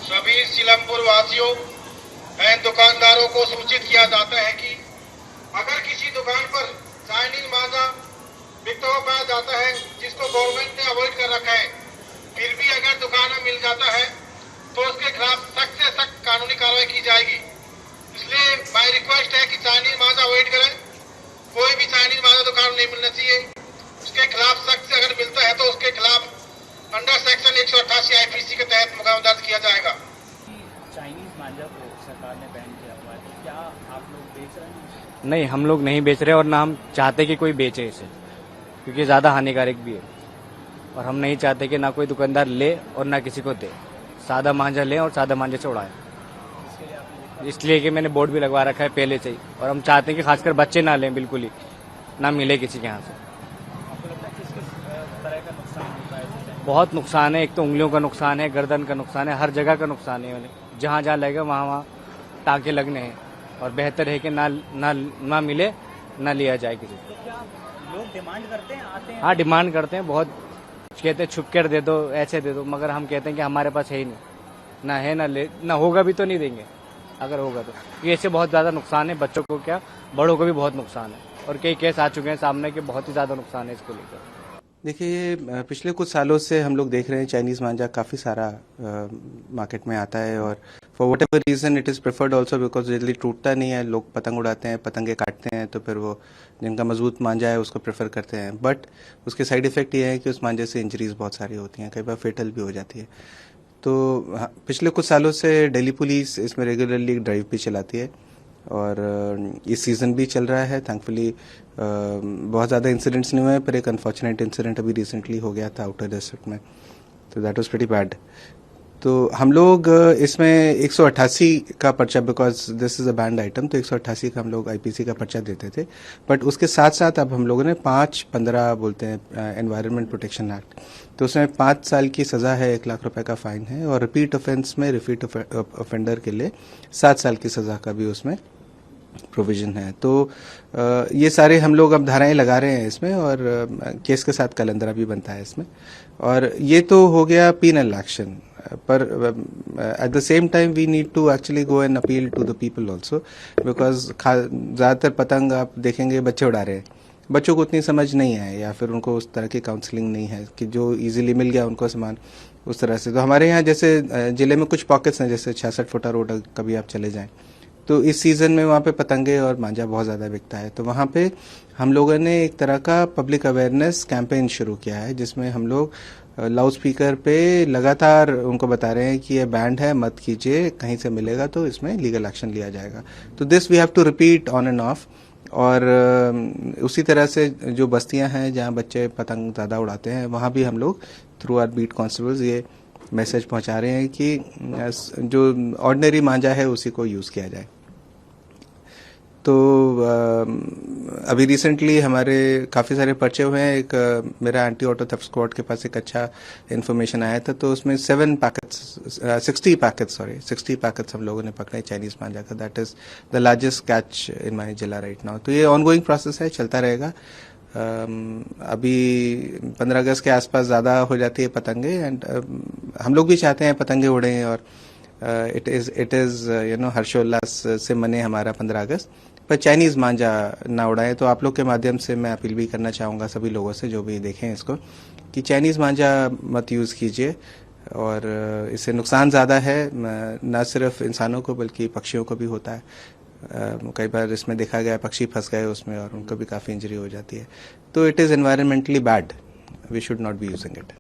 सभी सीलमपुर वासियों एवं दुकानदारों को सूचित किया जाता है कि अगर किसी दुकान पर चाइनीज मांजा बिकता हुआ पाया जाता है जिसको गवर्नमेंट ने अवॉइड कर रखा है, फिर भी अगर दुकान में मिल जाता है तो उसके खिलाफ सख्त से सख्त कानूनी कार्रवाई की जाएगी। इसलिए माय रिक्वेस्ट है कि चाइनीज मांजा अवॉइड करें। कोई भी चाइनीज मांजा दुकान में नहीं मिलना चाहिए। उसके खिलाफ सख्त से अगर मिलता है तो उसके खिलाफ अंडर सेक्शन 188 आईपीसी के तहत मुकदमा दर्ज किया जाएगा। चाइनीज मांजा को सरकार ने बैन किया हुआ है, क्या आप लोग बेच रहे हैं? नहीं, हम लोग नहीं बेच रहे और ना हम चाहते कि कोई बेचे इसे, क्योंकि ज़्यादा हानिकारक भी है और हम नहीं चाहते कि ना कोई दुकानदार ले और ना किसी को दे। सादा मांझा लें और सादा मांझे से उड़ाएं। इसलिए कि मैंने बोर्ड भी लगवा रखा है पहले से ही, और हम चाहते हैं कि खासकर बच्चे ना लें, बिल्कुल ही ना मिले किसी के यहाँ से। आपको लगता है किस किस तरह का नुकसान होता है? बहुत नुकसान है। एक तो उंगलियों का नुकसान है, गर्दन का नुकसान है, हर जगह का नुकसान है। जहाँ जहाँ लगेगा वहाँ वहाँ टाँके लगने हैं और बेहतर है कि ना मिले, ना लिया जाए किसी से। तो क्या लोग डिमांड करते हैं, आते हैं? हाँ, डिमांड करते हैं बहुत, कहते हैं छुप कर दे दो, ऐसे दे दो, मगर हम कहते हैं कि हमारे पास है ही नहीं, ना है ना होगा भी तो नहीं देंगे अगर होगा तो। ये इससे बहुत ज़्यादा नुकसान है, बच्चों को क्या बड़ों को भी बहुत नुकसान है, और कई केस आ चुके हैं सामने कि बहुत ही ज़्यादा नुकसान है इसको लेकर। देखिए, पिछले कुछ सालों से हम लोग देख रहे हैं चाइनीज़ मांझा काफ़ी सारा मार्केट में आता है, और for what ever reason it is preferred also because जल्दी टूटता नहीं है। लोग पतंग उड़ाते हैं, पतंगे काटते हैं, तो फिर वो जिनका मजबूत मांझा है उसको प्रेफर करते हैं। बट उसके साइड इफ़ेक्ट ये है कि उस मांझे से इंजरीज बहुत सारी होती हैं, कई बार फेटल भी हो जाती है। तो पिछले कुछ सालों से दिल्ली पुलिस इसमें रेगुलरली ड्राइव भी चलाती है, और इस सीज़न भी चल रहा है। थैंकफुली बहुत ज़्यादा इंसिडेंट्स नहीं हुए हैं, पर एक अनफॉर्चुनेट इंसिडेंट अभी रिसेंटली हो गया था आउटर डिस्ट्रिक्ट में, तो दैट वाज प्रीटी बैड। तो हम लोग इसमें 188 का पर्चा, because this is a band item, तो 188 का हम लोग आईपीसी का पर्चा देते थे। बट उसके साथ साथ अब हम लोगों ने 5-15 बोलते हैं एनवायरनमेंट प्रोटेक्शन एक्ट, तो उसमें 5 साल की सज़ा है, 1 लाख रुपए का फाइन है, और रिपीट ऑफेंस में रिपीट ऑफेंडर के लिए 7 साल की सज़ा का भी उसमें प्रोविजन है। तो ये सारे हम लोग अब धाराएं लगा रहे हैं इसमें, और केस के साथ कलंदरा भी बनता है इसमें। और ये तो हो गया पीनल एक्शन, पर at the same time we need to actually go and appeal to the people also, because ज़्यादातर पतंग आप देखेंगे बच्चे उड़ा रहे हैं। बच्चों को उतनी समझ नहीं है, या फिर उनको उस तरह की काउंसलिंग नहीं है कि जो इजीली मिल गया उनको सामान उस तरह से। तो हमारे यहाँ जैसे जिले में कुछ पॉकेट्स हैं, जैसे 66 फुटा रोड कभी आप चले जाएं, तो इस सीज़न में वहाँ पे पतंगे और मांझा बहुत ज़्यादा बिकता है। तो वहाँ पे हम लोगों ने एक तरह का पब्लिक अवेयरनेस कैंपेन शुरू किया है, जिसमें हम लोग लाउड स्पीकर पे लगातार उनको बता रहे हैं कि ये बैंड है, मत कीजिए, कहीं से मिलेगा तो इसमें लीगल एक्शन लिया जाएगा। तो this we have to repeat on and off. और उसी तरह से जो बस्तियां हैं जहां बच्चे पतंग ज़्यादा उड़ाते हैं, वहां भी हम लोग थ्रू आवर बीट कांस्टेबल्स ये मैसेज पहुंचा रहे हैं कि जो ऑर्डिनरी मांझा है उसी को यूज़ किया जाए। तो अभी रिसेंटली हमारे काफ़ी सारे पर्चे हुए हैं। एक मेरा एंटी ऑटो थेफ्ट स्क्वाड के पास एक अच्छा इन्फॉर्मेशन आया था, तो उसमें 60 पैकेट्स हम लोगों ने पकड़े चाइनीज़ मांझा का। That is the largest catch in my जिला राइट नाउ। तो ये ऑनगोइंग प्रोसेस है, चलता रहेगा। अभी 15 अगस्त के आसपास ज़्यादा हो जाती है पतंगे, एंड हम लोग भी चाहते हैं पतंगे उड़ें, और इट इज़ यू नो हर्षोल्लास से मने हमारा 15 अगस्त, पर चाइनीज़ मांझा ना उड़ाएं। तो आप लोग के माध्यम से मैं अपील भी करना चाहूँगा सभी लोगों से जो भी देखें इसको, कि चाइनीज़ मांझा मत यूज़ कीजिए, और इससे नुकसान ज़्यादा है, ना सिर्फ इंसानों को बल्कि पक्षियों को भी होता है। कई बार इसमें देखा गया पक्षी फंस गए उसमें और उनको भी काफ़ी इंजरी हो जाती है। तो it is environmentally bad, we should not be using it.